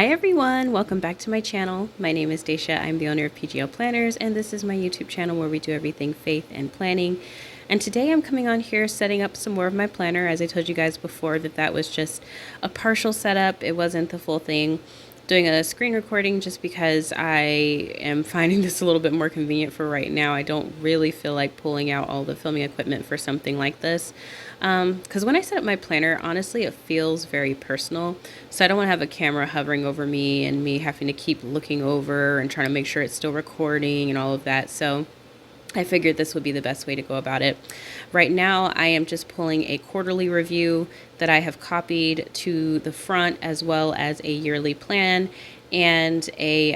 Hi everyone, welcome back to my channel. My name is Daisha. I'm the owner of PGL Planners, and this is my YouTube channel where we do everything faith and planning. And today I'm coming on here setting up some more of my planner. As I told you guys before, that was just a partial setup. It wasn't the full thing. Doing a screen recording just because I am finding this a little bit more convenient for right now. I don't really feel like pulling out all the filming equipment for something like this. Because when I set up my planner, honestly, it feels very personal. So I don't want to have a camera hovering over me and me having to keep looking over and trying to make sure it's still recording and all of that. So I figured this would be the best way to go about it. Right now, I am just pulling a quarterly review that I have copied to the front, as well as a yearly plan and a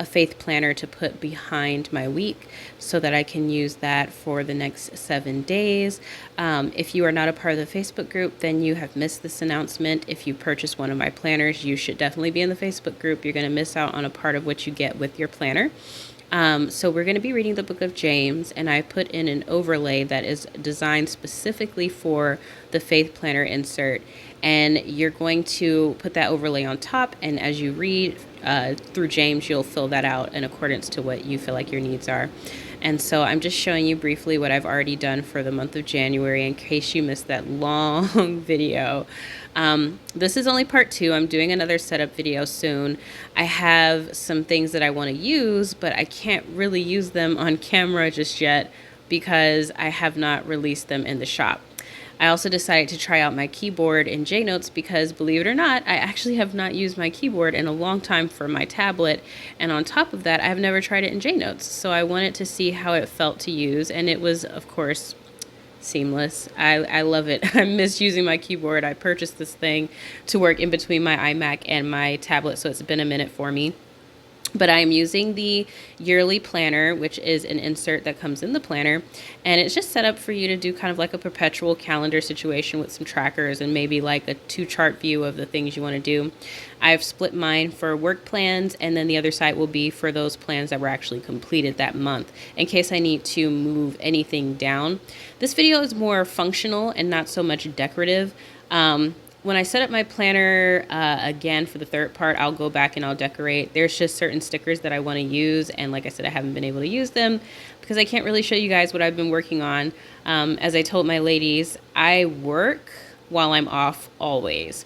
faith planner to put behind my week so that I can use that for the next 7 days. If you are not a part of the Facebook group, then you have missed this announcement. If you purchase one of my planners, you should definitely be in the Facebook group. You're going to miss out on a part of what you get with your planner. So we're going to be reading the book of James, and I put in an overlay that is designed specifically for the faith planner insert. And you're going to put that overlay on top, and as you read through James, you'll fill that out in accordance to what you feel like your needs are. And so I'm just showing you briefly what I've already done for the month of January in case you missed that long video. This is only part 2. I'm doing another setup video soon. I have some things that I want to use, but I can't really use them on camera just yet because I have not released them in the shop. I also decided to try out my keyboard in JNotes because, believe it or not, I actually have not used my keyboard in a long time for my tablet. And on top of that, I have never tried it in JNotes. So I wanted to see how it felt to use. And it was, of course, seamless. I love it. I miss using my keyboard. I purchased this thing to work in between my iMac and my tablet, so it's been a minute for me. But I am using the yearly planner, which is an insert that comes in the planner. And it's just set up for you to do kind of like a perpetual calendar situation with some trackers and maybe like a 2-chart view of the things you want to do. I've split mine for work plans, and then the other side will be for those plans that were actually completed that month in case I need to move anything down. This video is more functional and not so much decorative. When I set up my planner again for the third part, I'll go back and I'll decorate. There's just certain stickers that I want to use, and like I said, I haven't been able to use them because I can't really show you guys what I've been working on. As I told my ladies, I work while I'm off always.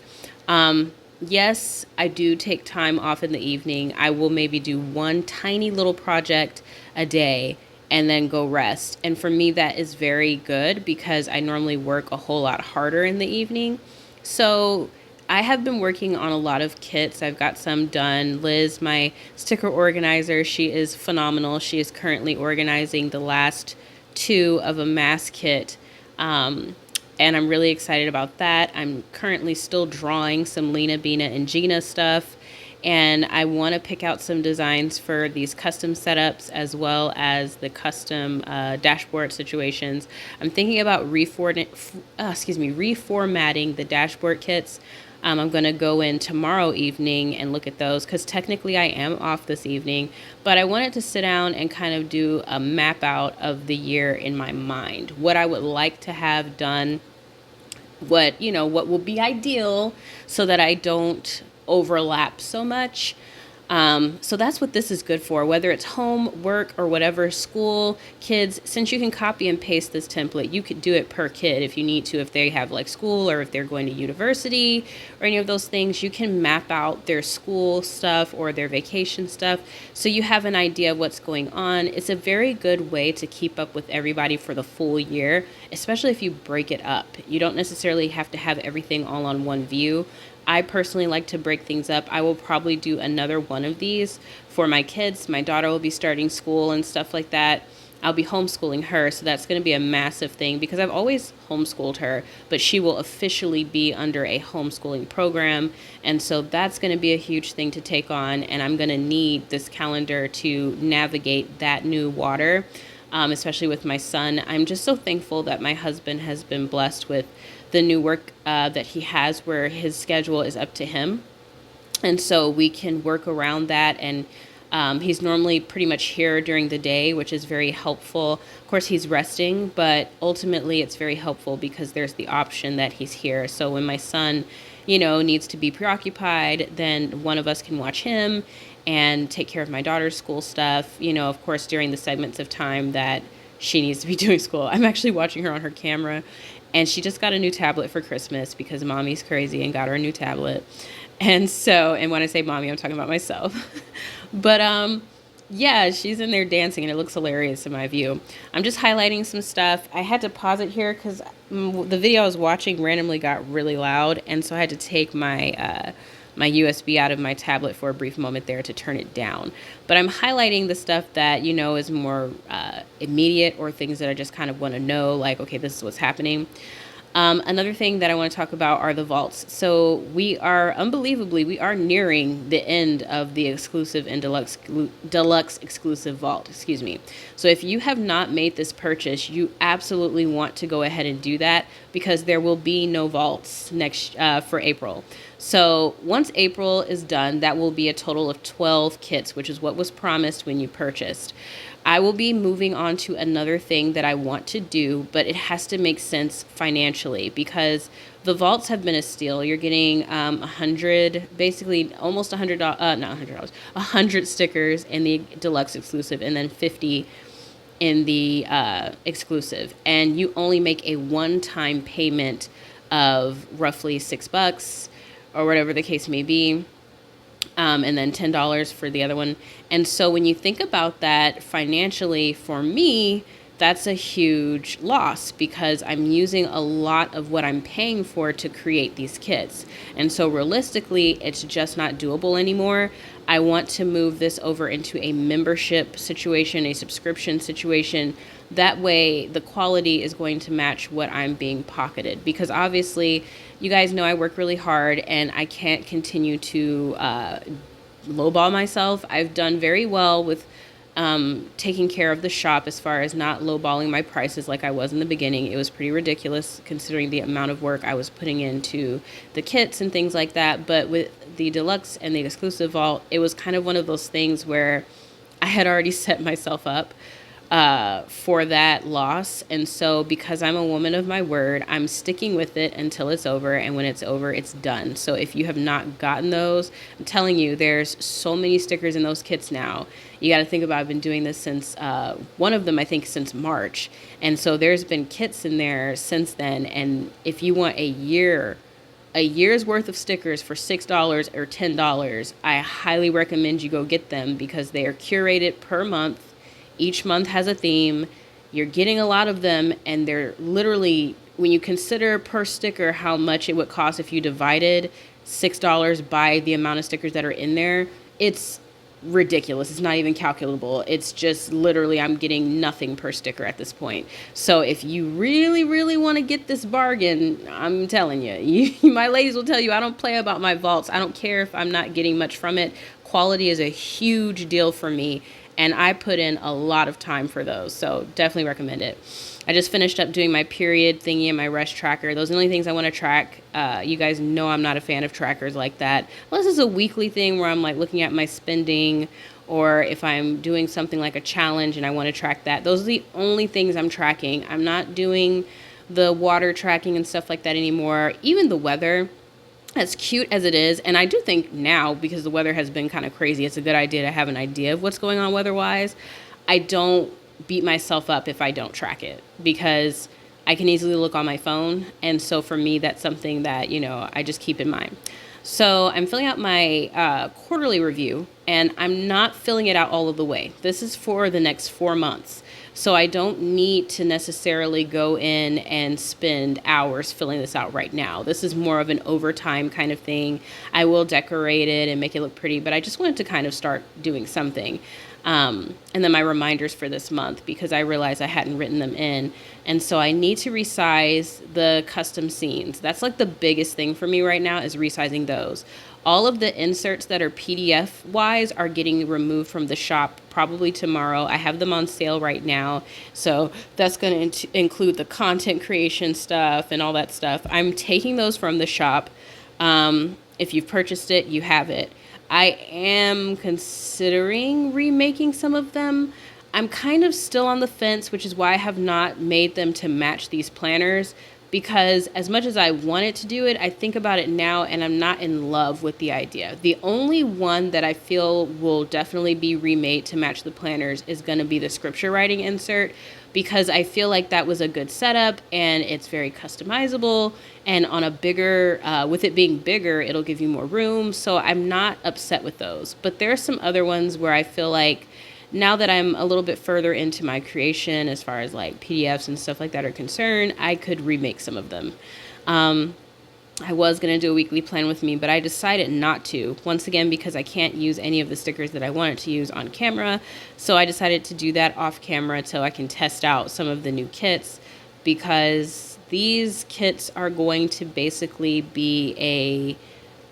Yes, I do take time off in the evening. I will maybe do one tiny little project a day and then go rest. And for me, that is very good because I normally work a whole lot harder in the evening. So I have been working on a lot of kits. I've got some done. Liz, my sticker organizer, she is phenomenal. She is currently organizing the last 2 of a mass kit. And I'm really excited about that. I'm currently still drawing some Lena, Bina, and Gina stuff. And I want to pick out some designs for these custom setups as well as the custom dashboard situations. I'm thinking about reformatting the dashboard kits. I'm going to go in tomorrow evening and look at those because technically I am off this evening. But I wanted to sit down and kind of do a map out of the year in my mind. What I would like to have done, what will be ideal so that I don't overlap so much. So that's what this is good for, whether it's home, work, or whatever, school, kids. Since you can copy and paste this template, you could do it per kid if you need to, if they have like school or if they're going to university or any of those things. You can map out their school stuff or their vacation stuff so you have an idea of what's going on. It's a very good way to keep up with everybody for the full year, especially if you break it up. You don't necessarily have to have everything all on one view. I personally like to break things up. I will probably do another one of these for my kids. My daughter will be starting school and stuff like that. I'll be homeschooling her, so that's going to be a massive thing because I've always homeschooled her, but she will officially be under a homeschooling program. And so that's going to be a huge thing to take on, and I'm going to need this calendar to navigate that new water, especially with my son. I'm just so thankful that my husband has been blessed with the new work that he has where his schedule is up to him. And so we can work around that. And he's normally pretty much here during the day, which is very helpful. Of course, he's resting, but ultimately it's very helpful because there's the option that he's here. So when my son needs to be preoccupied, then one of us can watch him and take care of my daughter's school stuff, of course, during the segments of time that she needs to be doing school. I'm actually watching her on her camera, and she just got a new tablet for Christmas because mommy's crazy and got her a new tablet. And when I say mommy, I'm talking about myself. But yeah, she's in there dancing, and it looks hilarious in my view. I'm just highlighting some stuff. I had to pause it here because the video I was watching randomly got really loud, and so I had to take my my USB out of my tablet for a brief moment there to turn it down. But I'm highlighting the stuff that, is more immediate, or things that I just kind of want to know, like, okay, this is what's happening. Another thing that I want to talk about are the vaults. So we are, unbelievably, we are nearing the end of the exclusive and deluxe exclusive vault, excuse me. So if you have not made this purchase, you absolutely want to go ahead and do that, because there will be no vaults next for April. So once April is done, that will be a total of 12 kits, which is what was promised when you purchased. I will be moving on to another thing that I want to do, but it has to make sense financially, because the vaults have been a steal. You're getting 100, basically almost $100, not $100, 100 stickers in the deluxe exclusive, and then 50 in the exclusive. And you only make a one-time payment of roughly $6 or whatever the case may be. And then $10 for the other one. And so when you think about that financially, for me, that's a huge loss, because I'm using a lot of what I'm paying for to create these kits. And so realistically, it's just not doable anymore. I want to move this over into a membership situation, a subscription situation. That way the quality is going to match what I'm being pocketed, because obviously you guys know I work really hard and I can't continue to lowball myself. I've done very well with taking care of the shop as far as not lowballing my prices like I was in the beginning. It was pretty ridiculous considering the amount of work I was putting into the kits and things like that. But with the deluxe and the exclusive vault, it was kind of one of those things where I had already set myself up for that loss. And so because I'm a woman of my word, I'm sticking with it until it's over. And when it's over, it's done. So if you have not gotten those, I'm telling you, there's so many stickers in those kits now. You got to think about, I've been doing this since, one of them, I think, since March. And so there's been kits in there since then. And if you want a year's worth of stickers for $6 or $10, I highly recommend you go get them, because they are curated per month. Each month has a theme. You're getting a lot of them, and they're literally, when you consider per sticker how much it would cost if you divided $6 by the amount of stickers that are in there, it's ridiculous. It's not even calculable. It's just literally, I'm getting nothing per sticker at this point. So if you really, really want to get this bargain, I'm telling you, my ladies will tell you, I don't play about my vaults. I don't care if I'm not getting much from it. Quality is a huge deal for me, and I put in a lot of time for those. So definitely recommend it. I just finished up doing my period thingy and my rush tracker. Those are the only things I want to track. You guys know I'm not a fan of trackers like that. Unless it's a weekly thing where I'm like looking at my spending, or if I'm doing something like a challenge and I want to track that. Those are the only things I'm tracking. I'm not doing the water tracking and stuff like that anymore. Even the weather, as cute as it is, and I do think now, because the weather has been kind of crazy, it's a good idea to have an idea of what's going on weather-wise. I don't beat myself up if I don't track it, because I can easily look on my phone. And so for me, that's something that, I just keep in mind. So I'm filling out my quarterly review, and I'm not filling it out all of the way. This is for the next 4 months. So I don't need to necessarily go in and spend hours filling this out right now. This is more of an overtime kind of thing. I will decorate it and make it look pretty, but I just wanted to kind of start doing something. And then my reminders for this month, because I realized I hadn't written them in. And so I need to resize the custom scenes. That's like the biggest thing for me right now, is resizing those. All of the inserts that are PDF wise are getting removed from the shop probably tomorrow. I have them on sale right now. So that's going to include the content creation stuff and all that stuff. I'm taking those from the shop. If you've purchased it, you have it. I am considering remaking some of them. I'm kind of still on the fence, which is why I have not made them to match these planners. because as much as I wanted to do it, I think about it now and I'm not in love with the idea. The only one that I feel will definitely be remade to match the planners is going to be the scripture writing insert, because I feel like that was a good setup and it's very customizable, and on a bigger, with it being bigger, it'll give you more room. So I'm not upset with those. But there are some other ones where I feel like now that I'm a little bit further into my creation, as far as like PDFs and stuff like that are concerned, I could remake some of them. I was going to do a weekly plan with me, but I decided not to, once again, because I can't use any of the stickers that I wanted to use on camera. So I decided to do that off camera so I can test out some of the new kits, because these kits are going to basically be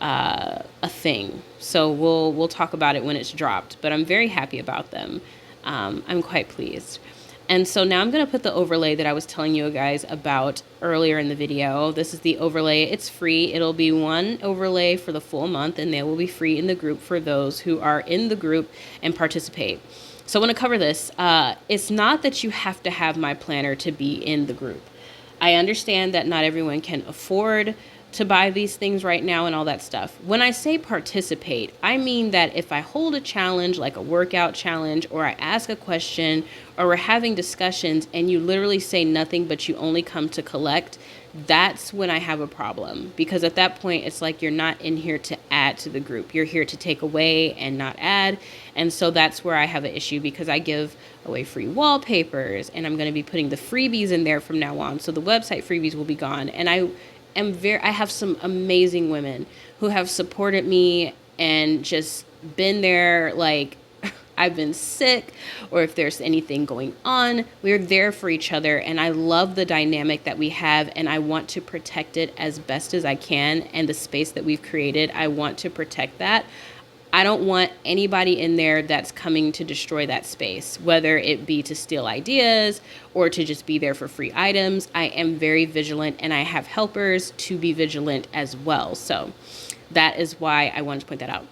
a thing. So we'll talk about it when it's dropped, but I'm very happy about them. I'm quite pleased. And so now I'm going to put the overlay that I was telling you guys about earlier in the video. This is the overlay. It's free. It'll be one overlay for the full month, and they will be free in the group for those who are in the group and participate. So I want to cover this. It's not that you have to have my planner to be in the group. I understand that not everyone can afford to buy these things right now and all that stuff. When I say participate, I mean that if I hold a challenge, like a workout challenge, or I ask a question, or we're having discussions and you literally say nothing but you only come to collect, that's when I have a problem. Because at that point, it's like you're not in here to add to the group. You're here to take away and not add. And so that's where I have an issue, because I give away free wallpapers, and I'm going to be putting the freebies in there from now on. So the website freebies will be gone. And I have some amazing women who have supported me and just been there, like I've been sick, or if there's anything going on, we're there for each other. And I love the dynamic that we have, and I want to protect it as best as I can. And the space that we've created, I want to protect that. I don't want anybody in there that's coming to destroy that space, whether it be to steal ideas or to just be there for free items. I am very vigilant, and I have helpers to be vigilant as well. So that is why I wanted to point that out.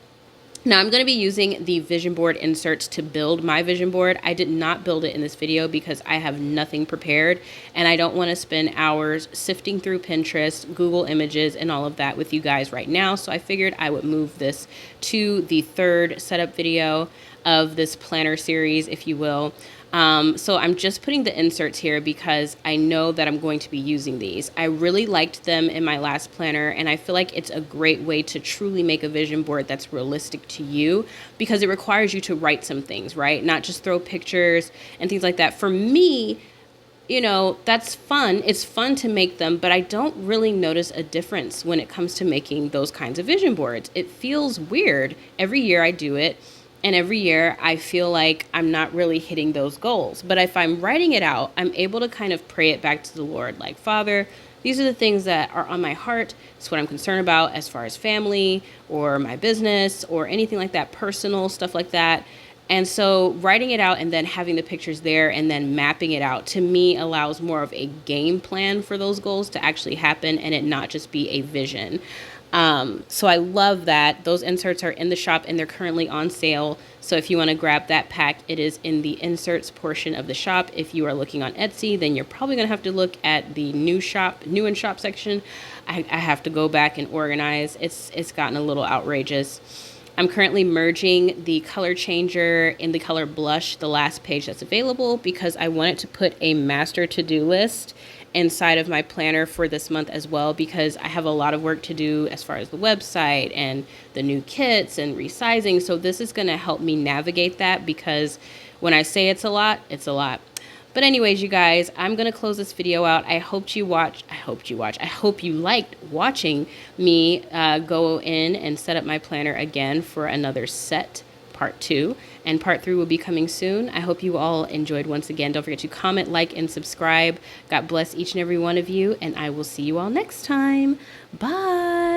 Now I'm going to be using the vision board inserts to build my vision board. I did not build it in this video because I have nothing prepared, and I don't want to spend hours sifting through Pinterest, Google Images, and all of that with you guys right now. So I figured I would move this to the third setup video of this planner series, if you will. So I'm just putting the inserts here because I know that I'm going to be using these. I really liked them in my last planner, and I feel like it's a great way to truly make a vision board that's realistic to you, because it requires you to write some things, right? Not just throw pictures and things like that. For me, you know, that's fun. It's fun to make them, but I don't really notice a difference when it comes to making those kinds of vision boards. It feels weird. Every year I do it. And every year I feel like I'm not really hitting those goals. But if I'm writing it out, I'm able to kind of pray it back to the Lord. Like, Father, these are the things that are on my heart. It's what I'm concerned about as far as family or my business or anything like that, personal stuff like that. And so writing it out and then having the pictures there and then mapping it out, to me, allows more of a game plan for those goals to actually happen, and it not just be a vision. So I love that. Those inserts are in the shop and they're currently on sale. So if you want to grab that pack, it is in the inserts portion of the shop. If you are looking on Etsy, then you're probably going to have to look at the new in shop section. I have to go back and organize. It's gotten a little outrageous. I'm currently merging the color changer in the color blush, the last page that's available, because I wanted to put a master to-do list inside of my planner for this month as well, because I have a lot of work to do as far as the website and the new kits and resizing. So this is going to help me navigate that, because when I say it's a lot, it's a lot. But anyways, you guys, I'm going to close this video out. I hope you liked watching me go in and set up my planner again for another set, part 2. And part 3 will be coming soon. I hope you all enjoyed once again. Don't forget to comment, like, and subscribe. God bless each and every one of you, and I will see you all next time. Bye.